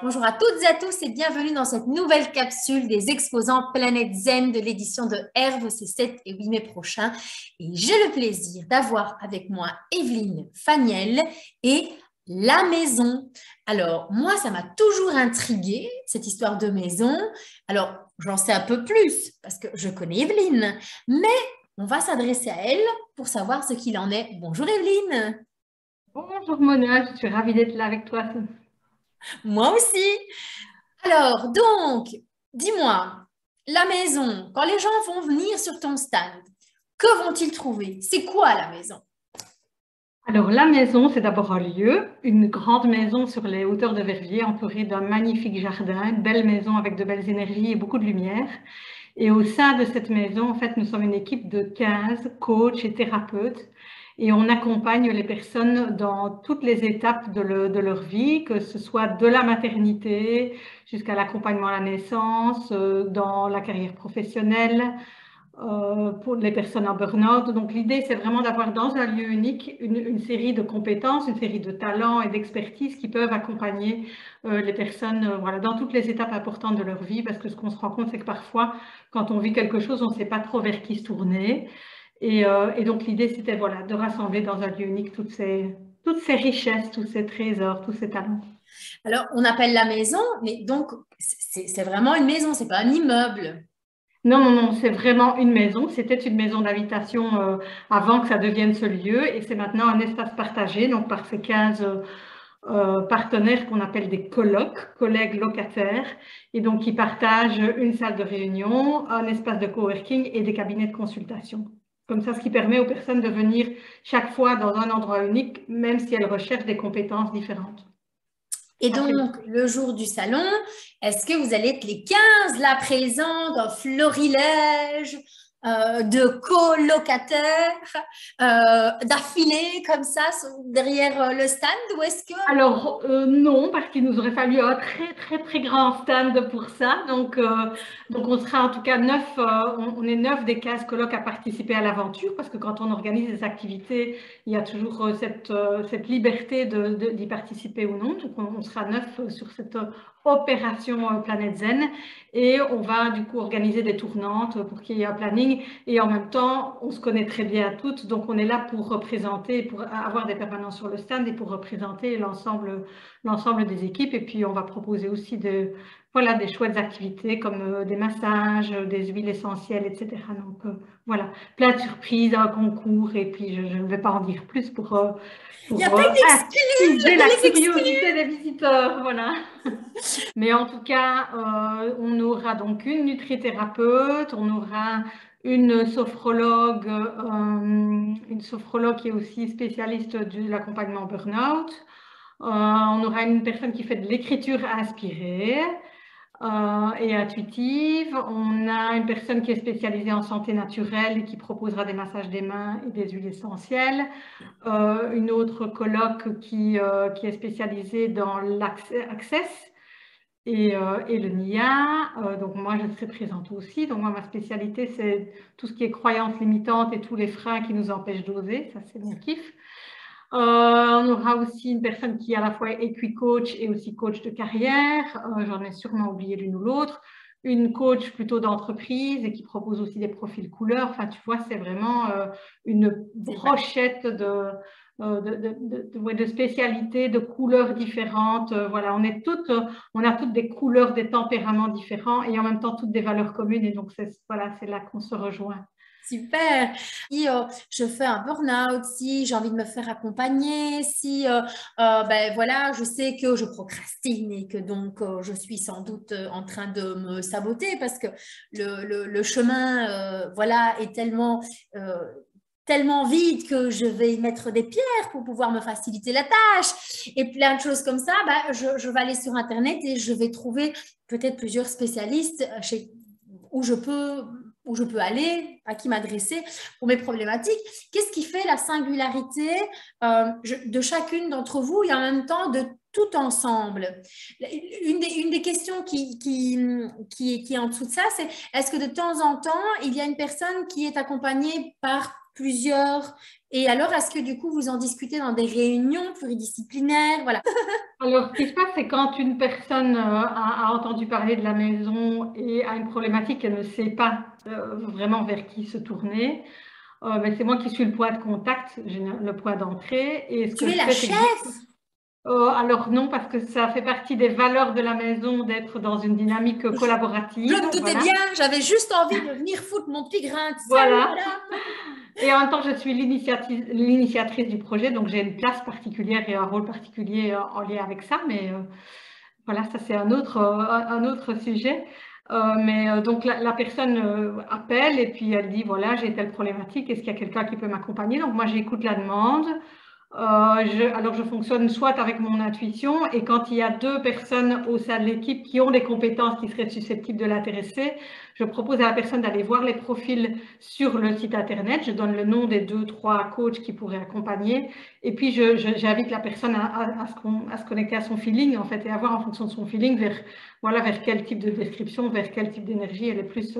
Bonjour à toutes et à tous et bienvenue dans cette nouvelle capsule des exposants Planète Zen de l'édition de Herve, c'est 7 et 8 mai prochains. Et j'ai le plaisir d'avoir avec moi Evelyne Faniel et la maison. Alors, moi, ça m'a toujours intriguée, cette histoire de maison. Alors, j'en sais un peu plus parce que je connais Evelyne, mais on va s'adresser à elle pour savoir ce qu'il en est. Bonjour Evelyne. Bonjour Mona, je suis ravie d'être là avec toi. Moi aussi. Alors, donc, dis-moi, la maison, quand les gens vont venir sur ton stand, que vont-ils trouver? C'est quoi la maison? Alors la maison, c'est d'abord un lieu, une grande maison sur les hauteurs de Verviers, entourée d'un magnifique jardin, une belle maison avec de belles énergies et beaucoup de lumière. Et au sein de cette maison, en fait, nous sommes une équipe de 15 coachs et thérapeutes et on accompagne les personnes dans toutes les étapes de leur vie, que ce soit de la maternité jusqu'à l'accompagnement à la naissance, dans la carrière professionnelle, pour les personnes en burn-out. Donc l'idée, c'est vraiment d'avoir dans un lieu unique une série de compétences, une série de talents et d'expertises qui peuvent accompagner les personnes voilà, dans toutes les étapes importantes de leur vie, parce que ce qu'on se rend compte, c'est que parfois, quand on vit quelque chose, on ne sait pas trop vers qui se tourner. Et donc l'idée, c'était voilà, de rassembler dans un lieu unique toutes ces richesses, tous ces trésors, tous ces talents. Alors, on appelle la maison, mais donc, c'est vraiment une maison, c'est pas un immeuble. Non, non, non, c'est vraiment une maison. C'était une maison d'invitation avant que ça devienne ce lieu et c'est maintenant un espace partagé donc par ces 15 partenaires qu'on appelle des colocs, collègues locataires, et donc qui partagent une salle de réunion, un espace de coworking et des cabinets de consultation. Comme ça, ce qui permet aux personnes de venir chaque fois dans un endroit unique, même si elles recherchent des compétences différentes. Et donc, le jour du salon, est-ce que vous allez être les 15 là présents d'un florilège de colocataires d'affilés comme ça derrière le stand ou est-ce que... Alors, non, parce qu'il nous aurait fallu un très, très, très grand stand pour ça. Donc on sera en tout cas 9, on est 9 des 15 colocs à participer à l'aventure, parce que quand on organise des activités, il y a toujours cette liberté d'y participer ou non. Donc, on sera 9 sur cette opération Planète Zen. Et on va du coup organiser des tournantes pour qu'il y ait un planning. Et en même temps, on se connaît très bien toutes, donc on est là pour représenter, pour avoir des permanences sur le stand et pour représenter l'ensemble des équipes. Et puis on va proposer aussi voilà, des chouettes activités comme des massages, des huiles essentielles, etc. Donc voilà, plein de surprises, un concours. Et puis je ne vais pas en dire plus Il n'y a pour pas d'exclus, attiser la j'appelle les exclus. curiosité des visiteurs. Voilà. Mais en tout cas, on aura donc une nutrithérapeute, on aura une sophrologue qui est aussi spécialiste de l'accompagnement burn-out. On aura une personne qui fait de l'écriture inspirée et intuitive. On a une personne qui est spécialisée en santé naturelle et qui proposera des massages des mains et des huiles essentielles. Une autre coloc qui est spécialisée dans l'Access et le NIA. Donc moi, je serai présente aussi. Donc moi, ma spécialité, c'est tout ce qui est croyances limitantes et tous les freins qui nous empêchent d'oser. Ça, c'est mon kiff. On aura aussi une personne qui est à la fois equi-coach et aussi coach de carrière. J'en ai sûrement oublié l'une ou l'autre. Une coach plutôt d'entreprise et qui propose aussi des profils couleurs. Enfin, tu vois, c'est vraiment une brochette de spécialités, de couleurs différentes. Voilà, on a toutes des couleurs, des tempéraments différents et en même temps toutes des valeurs communes. Et donc, voilà, c'est là qu'on se rejoint. Super. Si je fais un burn-out, si j'ai envie de me faire accompagner, si ben voilà, je sais que je procrastine et que donc je suis sans doute en train de me saboter parce que le chemin voilà est tellement vide que je vais y mettre des pierres pour pouvoir me faciliter la tâche et plein de choses comme ça. Ben, je vais aller sur Internet et je vais trouver peut-être plusieurs spécialistes où je peux aller, à qui m'adresser pour mes problématiques. Qu'est-ce qui fait la singularité de chacune d'entre vous et en même temps de tout ensemble? Une des questions qui est en dessous de ça, c'est est-ce que de temps en temps, il y a une personne qui est accompagnée par plusieurs? Et alors, est-ce que du coup, vous en discutez dans des réunions pluridisciplinaires? Voilà. Alors, ce qui se passe, c'est quand une personne a entendu parler de la maison et a une problématique, elle ne sait pas vraiment vers qui se tourner. Ben, c'est moi qui suis le point de contact, le point d'entrée. Et ce Tu que es je la fais, c'est que chef? alors non, parce que ça fait partie des valeurs de la maison d'être dans une dynamique Je collaborative. me doutais Voilà. bien, j'avais juste envie de venir foutre mon petit grain de sel, Voilà. madame. Et en même temps, je suis l'initiatrice du projet, donc j'ai une place particulière et un rôle particulier en lien avec ça. Mais voilà, ça c'est un autre sujet. Donc la personne appelle et puis elle dit, voilà, j'ai telle problématique, est-ce qu'il y a quelqu'un qui peut m'accompagner? Donc moi, j'écoute la demande. Alors, je fonctionne soit avec mon intuition et quand il y a deux personnes au sein de l'équipe qui ont des compétences qui seraient susceptibles de l'intéresser, je propose à la personne d'aller voir les profils sur le site internet. Je donne le nom des 2-3 coachs qui pourraient accompagner et puis j'invite la personne à se connecter à son feeling en fait et à voir en fonction de son feeling vers quel type de description, vers quel type d'énergie elle est plus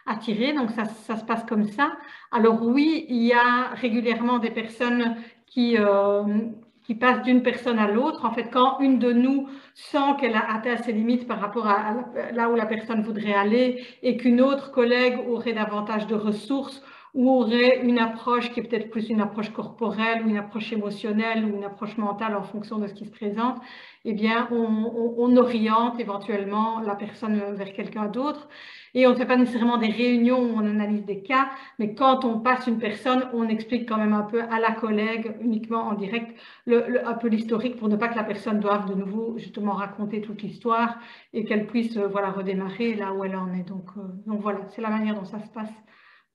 attirée. Donc ça se passe comme ça. Alors oui, il y a régulièrement des personnes qui passe d'une personne à l'autre. En fait, quand une de nous sent qu'elle a atteint ses limites par rapport à là où la personne voudrait aller et qu'une autre collègue aurait davantage de ressources ou aurait une approche qui est peut-être plus une approche corporelle ou une approche émotionnelle ou une approche mentale en fonction de ce qui se présente, eh bien, on oriente éventuellement la personne vers quelqu'un d'autre. Et on ne fait pas nécessairement des réunions où on analyse des cas, mais quand on passe une personne, on explique quand même un peu à la collègue, uniquement en direct, un peu l'historique pour ne pas que la personne doive de nouveau justement raconter toute l'histoire et qu'elle puisse voilà, redémarrer là où elle en est. Donc voilà, c'est la manière dont ça se passe.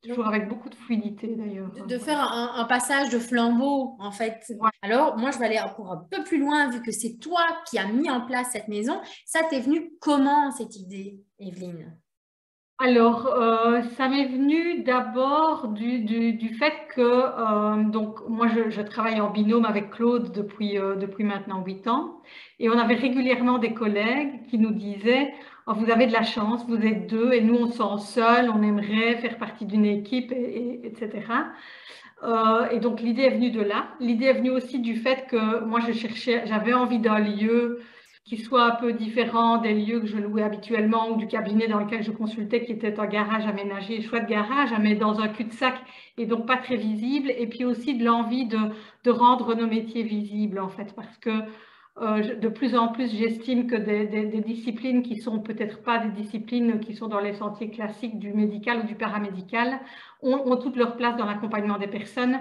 Toujours avec beaucoup de fluidité d'ailleurs. De faire un passage de flambeau, en fait. Ouais. Alors, moi, je vais aller encore un peu plus loin, vu que c'est toi qui as mis en place cette maison. Ça t'est venu comment, cette idée, Evelyne? Alors, ça m'est venu d'abord du fait que donc moi je travaille en binôme avec Claude depuis maintenant 8 ans et on avait régulièrement des collègues qui nous disaient oh, vous avez de la chance, vous êtes deux et nous on se sent seuls, on aimerait faire partie d'une équipe etc. Et donc l'idée est venue de là. L'idée est venue aussi du fait que moi j'avais envie d'un lieu qui soit un peu différent des lieux que je louais habituellement ou du cabinet dans lequel je consultais qui était un garage aménagé, chouette garage, mais dans un cul-de-sac et donc pas très visible. Et puis aussi de l'envie de rendre nos métiers visibles en fait parce que de plus en plus, j'estime que des disciplines qui sont peut-être pas des disciplines qui sont dans les sentiers classiques du médical ou du paramédical ont toute leur place dans l'accompagnement des personnes.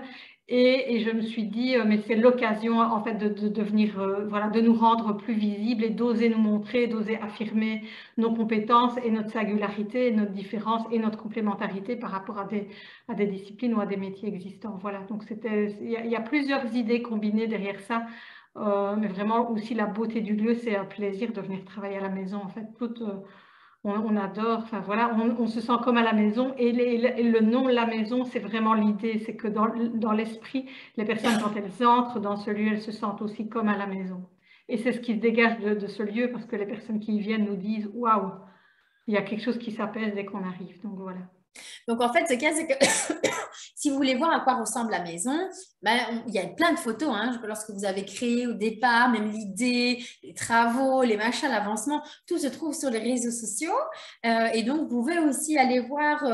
Et je me suis dit, mais c'est l'occasion en fait de venir, voilà, de nous rendre plus visibles et d'oser nous montrer, d'oser affirmer nos compétences et notre singularité, et notre différence et notre complémentarité par rapport à des disciplines ou à des métiers existants. Voilà, donc il y a plusieurs idées combinées derrière ça. Mais vraiment aussi la beauté du lieu, c'est un plaisir de venir travailler à la maison. En fait, on adore. Enfin voilà, on se sent comme à la maison. Et le nom la maison, c'est vraiment l'idée, c'est que dans l'esprit, les personnes quand elles entrent dans ce lieu, elles se sentent aussi comme à la maison. Et c'est ce qui se dégage de ce lieu parce que les personnes qui y viennent nous disent waouh, il y a quelque chose qui s'apaise dès qu'on arrive. Donc voilà. Donc, en fait, ce qu'il y a, c'est que si vous voulez voir à quoi ressemble la maison, ben, il y a plein de photos lorsque vous avez créé au départ, même l'idée, les travaux, les machins, l'avancement, tout se trouve sur les réseaux sociaux. Et donc, vous pouvez aussi aller voir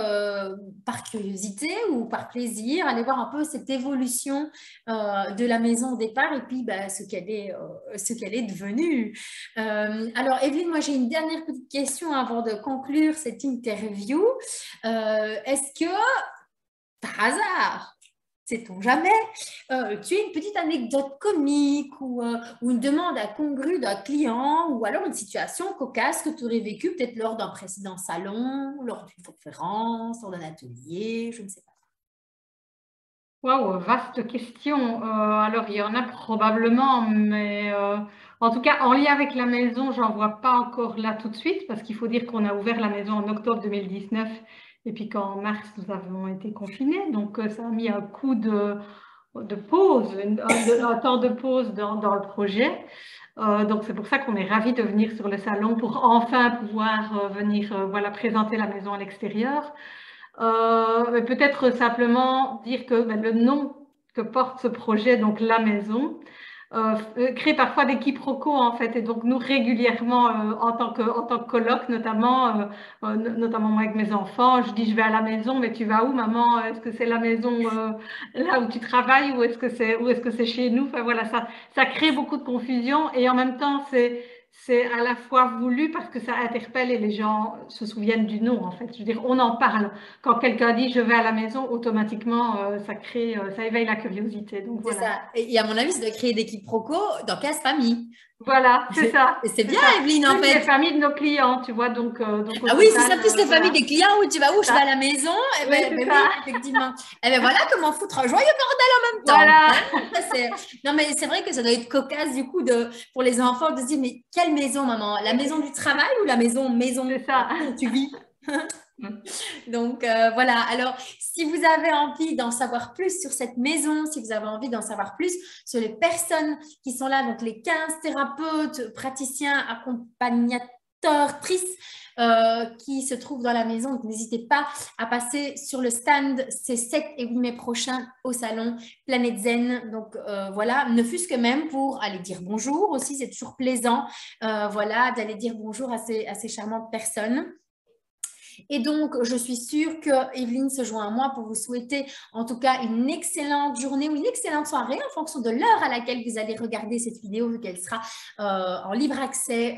par curiosité ou par plaisir, aller voir un peu cette évolution de la maison au départ et puis ben, ce qu'elle est devenue. Alors, Evelyne, moi, j'ai une dernière petite question avant de conclure cette interview. Est-ce que, par hasard, sait-on jamais, tu as une petite anecdote comique ou une demande incongrue d'un client ou alors une situation cocasse que tu aurais vécue peut-être lors d'un précédent salon, lors d'une conférence, lors d'un atelier, je ne sais pas. Waouh, vaste question. Alors, il y en a probablement, mais en tout cas, en lien avec la maison, j'en vois pas encore là tout de suite, parce qu'il faut dire qu'on a ouvert la maison en octobre 2019, et puis qu'en mars, nous avons été confinés. Donc, ça a mis un coup de pause, un temps de pause dans le projet. Donc, c'est pour ça qu'on est ravis de venir sur le salon pour enfin pouvoir venir voilà, présenter la maison à l'extérieur. Mais peut-être simplement dire que ben, le nom que porte ce projet, donc la maison, crée parfois des quiproquos en fait. Et donc nous régulièrement, en tant que coloc notamment, notamment moi avec mes enfants, je dis je vais à la maison, mais tu vas où maman? Est-ce que c'est la maison là où tu travailles ou est-ce que c'est chez nous? Enfin voilà, ça crée beaucoup de confusion et en même temps c'est à la fois voulu parce que ça interpelle et les gens se souviennent du nom en fait. Je veux dire, on en parle. Quand quelqu'un dit je vais à la maison, automatiquement ça éveille la curiosité. Donc C'est voilà. ça. Et à mon avis, ça doit créer des quiproquos dans 15 familles. Voilà, c'est ça. Et c'est bien, Ça. Evelyne, en Plus les fait. familles de nos clients, tu vois, donc au Ah oui, c'est total, ça, plus les familles voilà, des clients où tu vas où je vais ça. à la maison. Eh Oui, ben, c'est oui, ça. effectivement. Eh ben voilà comment foutre un joyeux bordel en même temps. Voilà, Hein. Non, mais c'est vrai que ça doit être cocasse du coup pour les enfants de se dire, mais quelle maison, maman? La maison du travail ou la maison c'est ça. où tu vis? Donc voilà, alors si vous avez envie d'en savoir plus sur cette maison, si vous avez envie d'en savoir plus sur les personnes qui sont là, donc les 15 thérapeutes, praticiens, accompagnatrices qui se trouvent dans la maison, donc n'hésitez pas à passer sur le stand ces 7 et 8 mai prochains au salon Planète Zen. Donc voilà, ne fût-ce que même pour aller dire bonjour aussi, c'est toujours plaisant voilà, d'aller dire bonjour à ces charmantes personnes. Et donc, je suis sûre que Evelyne se joint à moi pour vous souhaiter en tout cas une excellente journée ou une excellente soirée en fonction de l'heure à laquelle vous allez regarder cette vidéo vu qu'elle sera en libre accès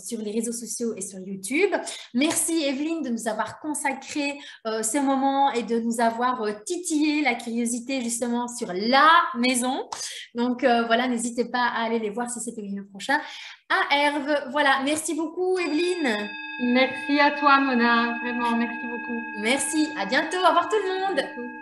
sur les réseaux sociaux et sur YouTube. Merci Evelyne de nous avoir consacré ce moment et de nous avoir titillé la curiosité justement sur la maison. Donc voilà, n'hésitez pas à aller les voir si c'était le prochain à Herve. Voilà, merci beaucoup Evelyne. Merci à toi, Mona. Vraiment, merci beaucoup. Merci, à bientôt, au revoir tout le monde. À bientôt.